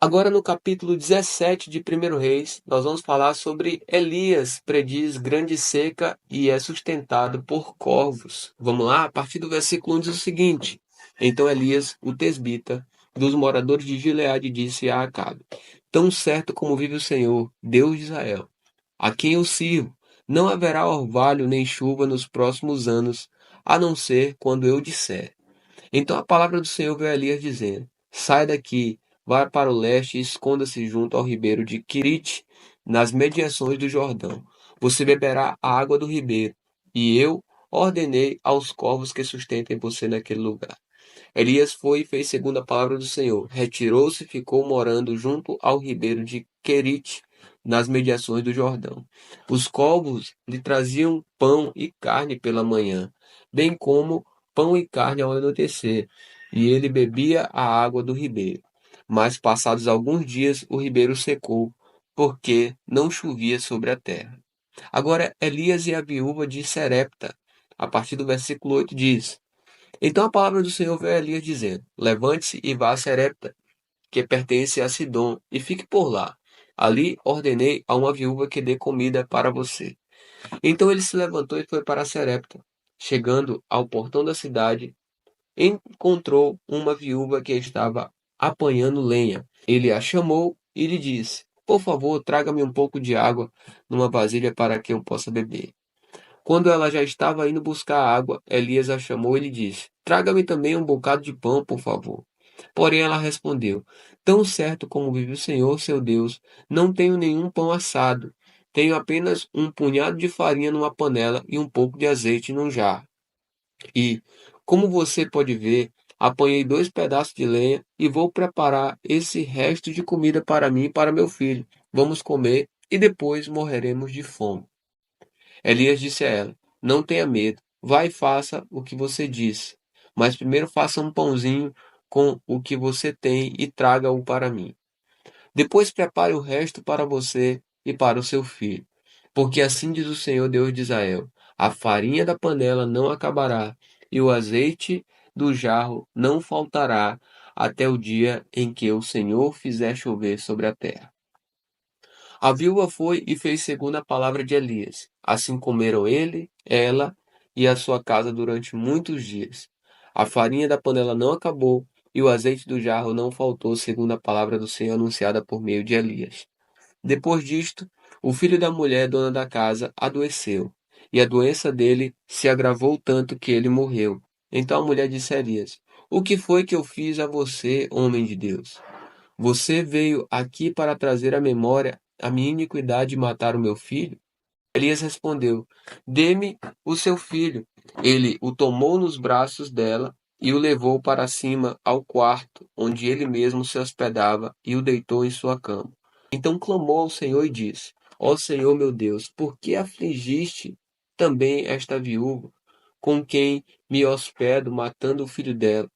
Agora no capítulo 17 de 1 Reis, nós vamos falar sobre Elias prediz grande seca e é sustentado por corvos. Vamos lá? A partir do versículo 1 diz o seguinte: Então Elias, o tesbita, dos moradores de Gileade, disse a Acabe: Tão certo como vive o Senhor, Deus de Israel, a quem eu sirvo, não haverá orvalho nem chuva nos próximos anos, a não ser quando eu disser. Então a palavra do Senhor veio a Elias dizendo: Sai daqui, vá para o leste e esconda-se junto ao ribeiro de Quirite, nas mediações do Jordão. Você beberá a água do ribeiro, e eu ordenei aos corvos que sustentem você naquele lugar. Elias foi e fez segundo a palavra do Senhor. Retirou-se e ficou morando junto ao ribeiro de Querite, nas mediações do Jordão. Os corvos lhe traziam pão e carne pela manhã, bem como pão e carne ao anoitecer, e ele bebia a água do ribeiro. Mas passados alguns dias o ribeiro secou, porque não chovia sobre a terra. Agora Elias e a viúva de Serepta, a partir do versículo 8 diz: Então a palavra do Senhor veio a Elias dizendo: Levante-se e vá a Serepta, que pertence a Sidom, e fique por lá. Ali ordenei a uma viúva que dê comida para você. Então ele se levantou e foi para Serepta. Chegando ao portão da cidade, encontrou uma viúva que estava apanhando lenha. Ele a chamou e lhe disse: Por favor, traga-me um pouco de água numa vasilha para que eu possa beber. Quando ela já estava indo buscar água, Elias a chamou e lhe disse: Traga-me também um bocado de pão, por favor. Porém ela respondeu: Tão certo como vive o Senhor, seu Deus, não tenho nenhum pão assado. Tenho apenas um punhado de farinha numa panela e um pouco de azeite num jarro. E, como você pode ver, apanhei 2 pedaços de lenha e vou preparar esse resto de comida para mim e para meu filho. Vamos comer e depois morreremos de fome. Elias disse a ela: Não tenha medo, vá e faça o que você disse. Mas primeiro faça um pãozinho com o que você tem e traga-o para mim. Depois prepare o resto para você e para o seu filho. Porque assim diz o Senhor Deus de Israel: A farinha da panela não acabará, e o azeite do jarro não faltará, até o dia em que o Senhor fizer chover sobre a terra. A viúva foi e fez segundo a palavra de Elias. Assim comeram ele, ela e a sua casa durante muitos dias. A farinha da panela não acabou e o azeite do jarro não faltou, segundo a palavra do Senhor anunciada por meio de Elias. Depois disto, o filho da mulher, dona da casa, adoeceu, e a doença dele se agravou tanto que ele morreu. Então a mulher disse a Elias: O que foi que eu fiz a você, homem de Deus? Você veio aqui para trazer à memória a minha iniquidade e matar o meu filho? Elias respondeu: Dê-me o seu filho. Ele o tomou nos braços dela e o levou para cima ao quarto, onde ele mesmo se hospedava, e o deitou em sua cama. Então clamou ao Senhor e disse: Ó Senhor meu Deus, por que afligiste também esta viúva, com quem me hospedo, matando o filho dela?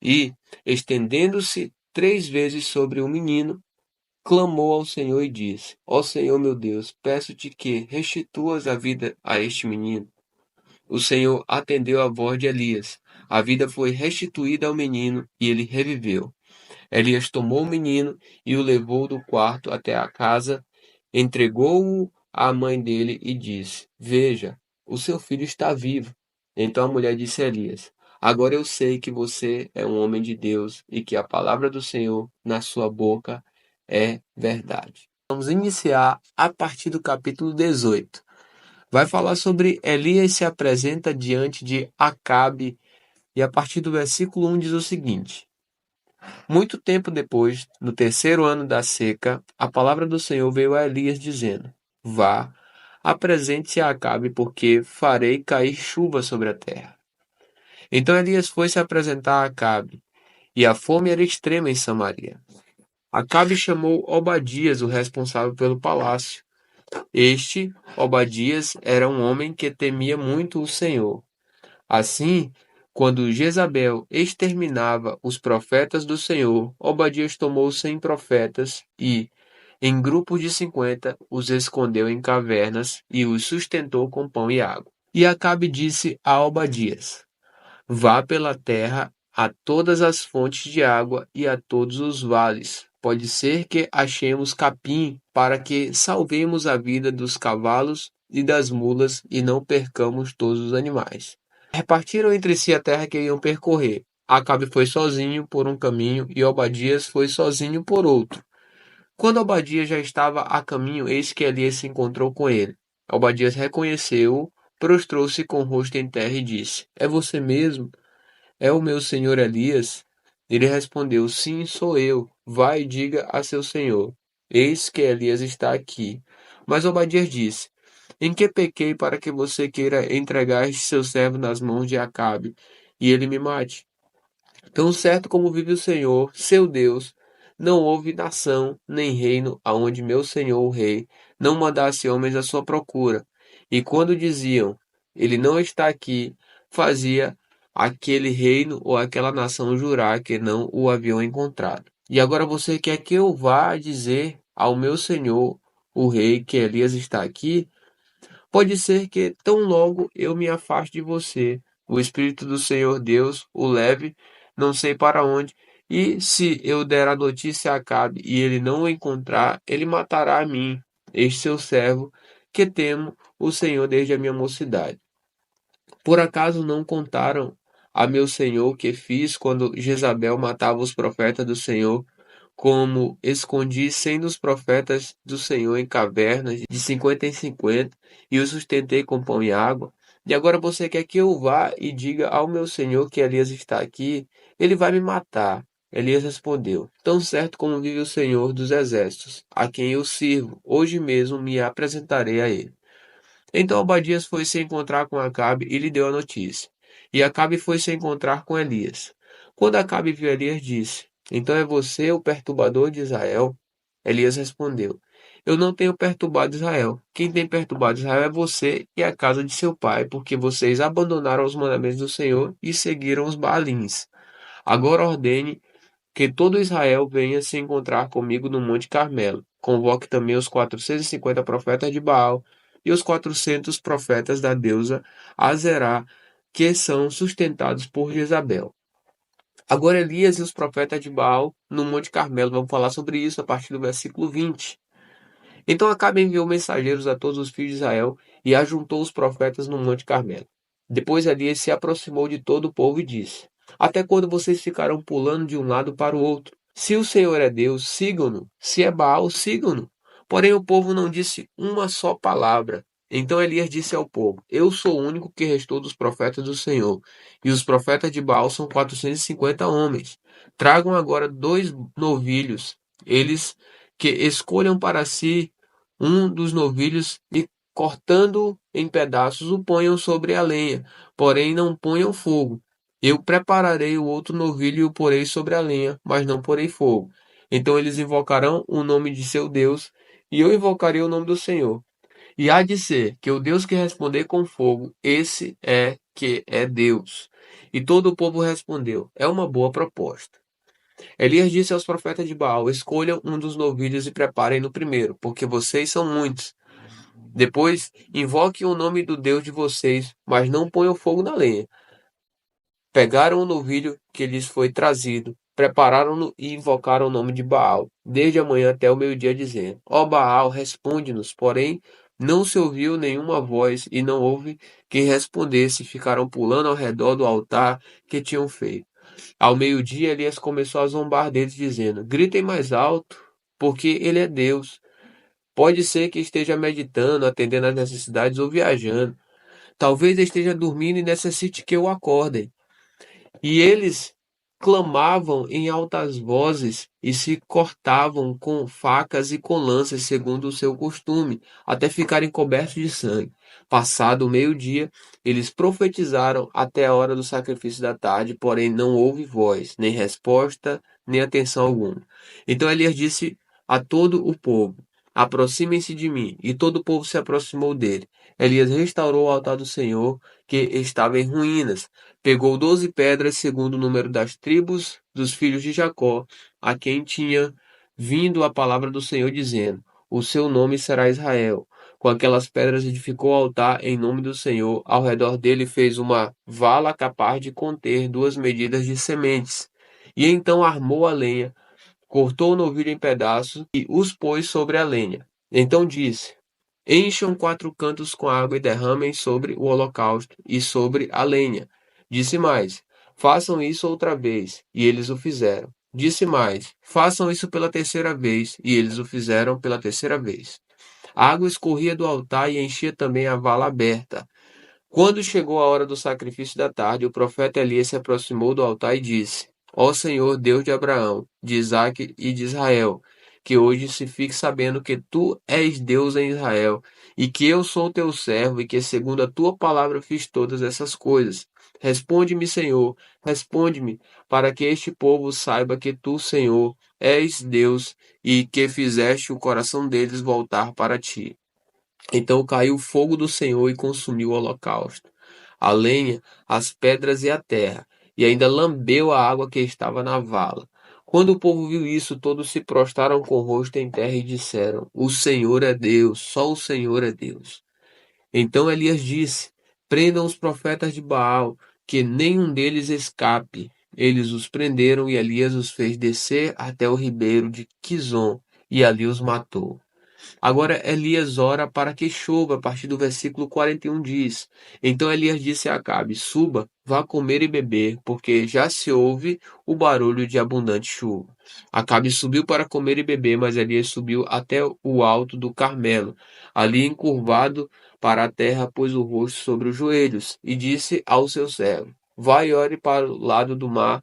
E, estendendo-se 3 vezes sobre o menino, clamou ao Senhor e disse: Ó Senhor meu Deus, peço-te que restituas a vida a este menino. O Senhor atendeu à voz de Elias. A vida foi restituída ao menino e ele reviveu. Elias tomou o menino e o levou do quarto até a casa, entregou-o à mãe dele e disse: Veja, o seu filho está vivo. Então a mulher disse a Elias: Agora eu sei que você é um homem de Deus e que a palavra do Senhor na sua boca é verdade. Vamos iniciar a partir do capítulo 18. Vai falar sobre Elias se apresenta diante de Acabe e a partir do versículo 1 diz o seguinte: Muito tempo depois, no terceiro ano da seca, a palavra do Senhor veio a Elias dizendo: Vá, apresente-se a Acabe, porque farei cair chuva sobre a terra. Então Elias foi se apresentar a Acabe, e a fome era extrema em Samaria. Acabe chamou Obadias, o responsável pelo palácio. Este, Obadias, era um homem que temia muito o Senhor. Assim, quando Jezabel exterminava os profetas do Senhor, Obadias tomou 100 profetas e, em grupos de 50, os escondeu em cavernas e os sustentou com pão e água. E Acabe disse a Obadias: Vá pela terra a todas as fontes de água e a todos os vales, pode ser que achemos capim para que salvemos a vida dos cavalos e das mulas e não percamos todos os animais. Repartiram entre si a terra que iam percorrer. Acabe foi sozinho por um caminho e Obadias foi sozinho por outro. Quando Obadias já estava a caminho, eis que Elias se encontrou com ele. Obadias reconheceu-o, prostrou-se com o rosto em terra e disse: É você mesmo? É o meu senhor Elias? Ele respondeu: Sim, sou eu. Vai e diga a seu senhor: Eis que Elias está aqui. Mas Obadias disse: Em que pequei para que você queira entregar este seu servo nas mãos de Acabe, e ele me mate? Tão certo como vive o Senhor, seu Deus, não houve nação nem reino aonde meu senhor o rei não mandasse homens à sua procura. E quando diziam, ele não está aqui, fazia aquele reino ou aquela nação jurar que não o haviam encontrado. E agora você quer que eu vá dizer ao meu senhor, o rei, que Elias está aqui? Pode ser que tão logo eu me afaste de você, o Espírito do Senhor Deus o leve, não sei para onde, e se eu der a notícia a Acabe e ele não o encontrar, ele matará a mim, este seu servo, que temo o Senhor desde a minha mocidade. Por acaso não contaram a meu senhor o que fiz quando Jezabel matava os profetas do Senhor, como escondi 100 dos profetas do Senhor em cavernas de 50 em 50 e os sustentei com pão e água? E agora você quer que eu vá e diga ao meu senhor que Elias está aqui? Ele vai me matar. Elias respondeu: Tão certo como vive o Senhor dos exércitos, a quem eu sirvo, hoje mesmo me apresentarei a ele. Então Obadias foi se encontrar com Acabe e lhe deu a notícia. E Acabe foi se encontrar com Elias. Quando Acabe viu Elias, disse: Então é você o perturbador de Israel? Elias respondeu: Eu não tenho perturbado Israel. Quem tem perturbado Israel é você e a casa de seu pai, porque vocês abandonaram os mandamentos do Senhor e seguiram os Baalins. Agora ordene que todo Israel venha se encontrar comigo no Monte Carmelo. Convoque também os 450 profetas de Baal e os 400 profetas da deusa Azerá, que são sustentados por Jezabel. Agora Elias e os profetas de Baal no Monte Carmelo. Vamos falar sobre isso a partir do versículo 20. Então Acabe enviou mensageiros a todos os filhos de Israel e ajuntou os profetas no Monte Carmelo. Depois Elias se aproximou de todo o povo e disse: Até quando vocês ficarão pulando de um lado para o outro? Se o Senhor é Deus, sigam-no. Se é Baal, sigam-no. Porém o povo não disse uma só palavra. Então Elias disse ao povo: Eu sou o único que restou dos profetas do Senhor, e os profetas de Baal são 450 homens. Tragam agora 2 novilhos, eles que escolham para si um dos novilhos e, cortando em pedaços, o ponham sobre a lenha, porém não ponham fogo. Eu prepararei o outro novilho e o porei sobre a lenha, mas não porei fogo. Então eles invocarão o nome de seu Deus, e eu invocarei o nome do Senhor. E há de ser que o Deus que responder com fogo, esse é que é Deus. E todo o povo respondeu: É uma boa proposta. Elias disse aos profetas de Baal: Escolham um dos novilhos e preparem-no primeiro, porque vocês são muitos. Depois, invoquem o nome do Deus de vocês, mas não ponham fogo na lenha. Pegaram o novilho que lhes foi trazido, prepararam-no e invocaram o nome de Baal, desde a manhã até o meio-dia, dizendo: Ó Baal, responde-nos. Porém, não se ouviu nenhuma voz e não houve quem respondesse. Ficaram pulando ao redor do altar que tinham feito. Ao meio-dia, Elias começou a zombar deles, dizendo: Gritem mais alto, porque ele é Deus. Pode ser que esteja meditando, atendendo às necessidades ou viajando. Talvez esteja dormindo e necessite que o acordem. E eles clamavam em altas vozes e se cortavam com facas e com lanças, segundo o seu costume, até ficarem cobertos de sangue. Passado o meio-dia, eles profetizaram até a hora do sacrifício da tarde, porém não houve voz, nem resposta, nem atenção alguma. Então Elias disse a todo o povo: Aproximem-se de mim. E todo o povo se aproximou dele. Elias restaurou o altar do Senhor, que estava em ruínas. Pegou 12 pedras, segundo o número das tribos dos filhos de Jacó, a quem tinha vindo a palavra do Senhor, dizendo: O seu nome será Israel. Com aquelas pedras edificou o altar em nome do Senhor. Ao redor dele fez uma vala capaz de conter 2 medidas de sementes. E então armou a lenha, cortou o novilho em pedaços e os pôs sobre a lenha. Então disse: Encham 4 cantos com água e derramem sobre o holocausto e sobre a lenha. Disse mais: Façam isso outra vez. E eles o fizeram. Disse mais: Façam isso pela terceira vez. E eles o fizeram pela terceira vez. A água escorria do altar e enchia também a vala aberta. Quando chegou a hora do sacrifício da tarde, o profeta Elias se aproximou do altar e disse: Ó Senhor, Deus de Abraão, de Isaque e de Israel, que hoje se fique sabendo que tu és Deus em Israel, e que eu sou teu servo, e que segundo a tua palavra fiz todas essas coisas. Responde-me, Senhor, responde-me, para que este povo saiba que tu, Senhor, és Deus, e que fizeste o coração deles voltar para ti. Então caiu o fogo do Senhor e consumiu o holocausto, a lenha, as pedras e a terra, e ainda lambeu a água que estava na vala. Quando o povo viu isso, todos se prostraram com o rosto em terra e disseram: O Senhor é Deus, só o Senhor é Deus. Então Elias disse: Prendam os profetas de Baal, que nenhum deles escape. Eles os prenderam e Elias os fez descer até o ribeiro de Quizon, e ali os matou. Agora Elias ora para que chova, a partir do versículo 41 diz: Então Elias disse a Acabe: Suba, vá comer e beber, porque já se ouve o barulho de abundante chuva. Acabe subiu para comer e beber, mas Elias subiu até o alto do Carmelo, ali encurvado para a terra, pôs o rosto sobre os joelhos, e disse ao seu servo: Vai e ore para o lado do mar.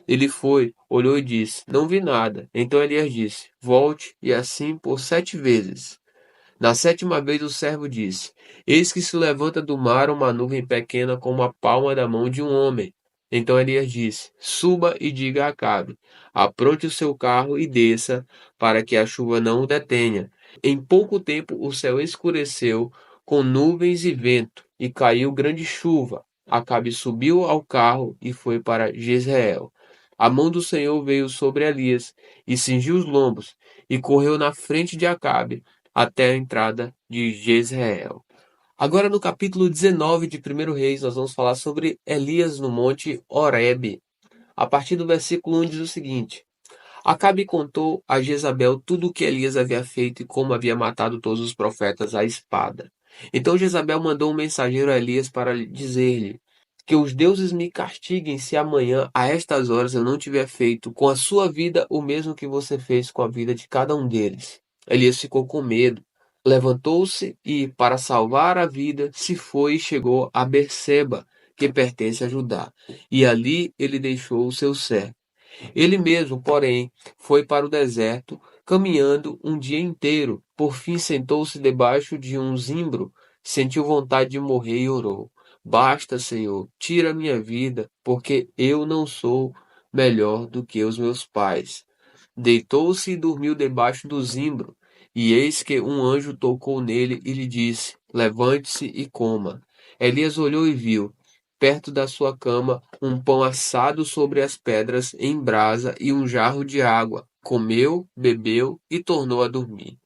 Ele foi, olhou e disse: Não vi nada. Então Elias disse: Volte, e assim por 7 vezes. Na sétima vez o servo disse: Eis que se levanta do mar uma nuvem pequena como a palma da mão de um homem. Então Elias disse: Suba e diga a Acabe: Apronte o seu carro e desça, para que a chuva não o detenha. Em pouco tempo o céu escureceu com nuvens e vento, e caiu grande chuva. Acabe subiu ao carro e foi para Jezreel. A mão do Senhor veio sobre Elias e cingiu os lombos, e correu na frente de Acabe até a entrada de Jezreel. Agora, no capítulo 19 de 1 Reis, nós vamos falar sobre Elias no monte Horebe. A partir do versículo 1 diz o seguinte: Acabe contou a Jezabel tudo o que Elias havia feito e como havia matado todos os profetas à espada. Então Jezabel mandou um mensageiro a Elias para dizer-lhe: Que os deuses me castiguem se amanhã, a estas horas, eu não tiver feito com a sua vida o mesmo que você fez com a vida de cada um deles. Elias ficou com medo. Levantou-se e, para salvar a vida, se foi e chegou a Berseba, que pertence a Judá. E ali ele deixou o seu servo. Ele mesmo, porém, foi para o deserto, caminhando um dia inteiro. Por fim, sentou-se debaixo de um zimbro, sentiu vontade de morrer e orou: Basta, Senhor, tira a minha vida, porque eu não sou melhor do que os meus pais. Deitou-se e dormiu debaixo do zimbro. E eis que um anjo tocou nele e lhe disse: Levante-se e coma. Elias olhou e viu, perto da sua cama, um pão assado sobre as pedras em brasa e um jarro de água. Comeu, bebeu e tornou a dormir.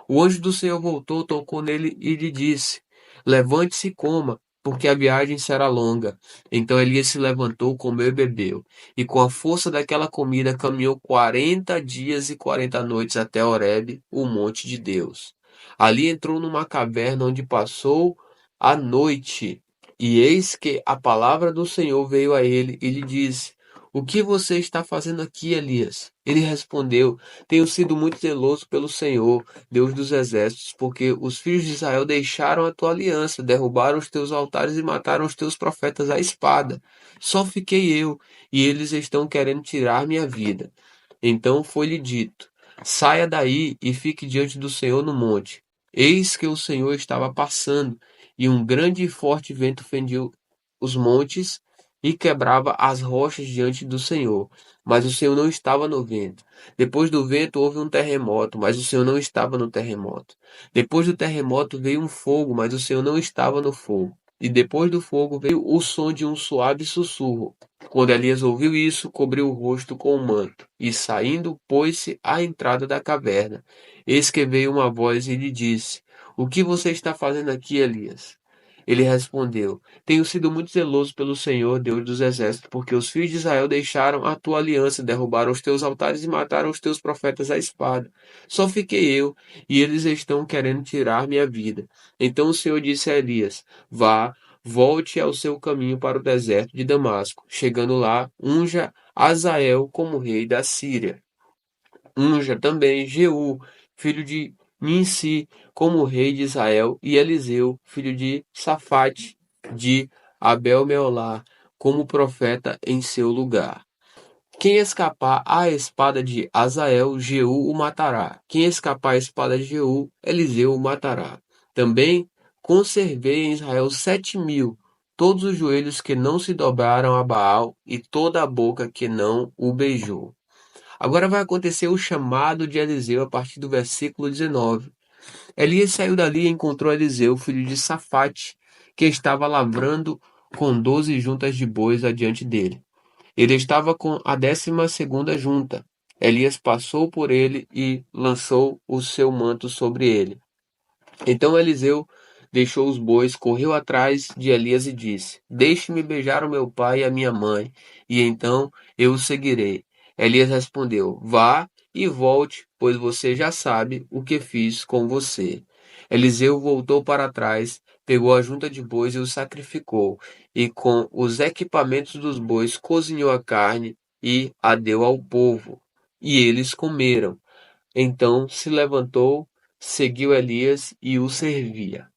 O anjo do Senhor voltou, tocou nele e lhe disse: Levante-se e coma, porque a viagem será longa. Então Elias se levantou, comeu e bebeu, e com a força daquela comida caminhou 40 dias e 40 noites até Horebe, o monte de Deus. Ali entrou numa caverna onde passou a noite. E eis que a palavra do Senhor veio a ele e lhe disse: O que você está fazendo aqui, Elias? Ele respondeu: Tenho sido muito zeloso pelo Senhor, Deus dos exércitos, porque os filhos de Israel deixaram a tua aliança, derrubaram os teus altares e mataram os teus profetas à espada. Só fiquei eu, e eles estão querendo tirar minha vida. Então foi-lhe dito: Saia daí e fique diante do Senhor no monte. Eis que o Senhor estava passando, e um grande e forte vento fendia os montes e quebrava as rochas diante do Senhor. Mas o Senhor não estava no vento. Depois do vento houve um terremoto, mas o Senhor não estava no terremoto. Depois do terremoto veio um fogo, mas o Senhor não estava no fogo. E depois do fogo veio o som de um suave sussurro. Quando Elias ouviu isso, cobriu o rosto com o manto, e saindo, pôs-se à entrada da caverna. Eis que veio uma voz e lhe disse: O que você está fazendo aqui, Elias? Ele respondeu: Tenho sido muito zeloso pelo Senhor, Deus dos exércitos, porque os filhos de Israel deixaram a tua aliança, derrubaram os teus altares e mataram os teus profetas à espada. Só fiquei eu, e eles estão querendo tirar minha vida. Então o Senhor disse a Elias: Vá, volte ao seu caminho para o deserto de Damasco. Chegando lá, unja Azael como rei da Síria. Unja também Jeú, filho de Ninsi, como rei de Israel, e Eliseu, filho de Safate, de Abel-meolá, como profeta em seu lugar. Quem escapar à espada de Azael, Jeú o matará. Quem escapar à espada de Jeú, Eliseu o matará. Também conservei em Israel 7.000, todos os joelhos que não se dobraram a Baal e toda a boca que não o beijou. Agora vai acontecer o chamado de Eliseu a partir do versículo 19. Elias saiu dali e encontrou Eliseu, filho de Safate, que estava lavrando com 12 juntas de bois adiante dele. Ele estava com a 12ª junta. Elias passou por ele e lançou o seu manto sobre ele. Então Eliseu deixou os bois, correu atrás de Elias e disse: Deixe-me beijar o meu pai e a minha mãe, e então eu o seguirei. Elias respondeu: Vá e volte, pois você já sabe o que fiz com você. Eliseu voltou para trás, pegou a junta de bois e o sacrificou, e com os equipamentos dos bois cozinhou a carne e a deu ao povo. E eles comeram. Então se levantou, seguiu Elias e o servia.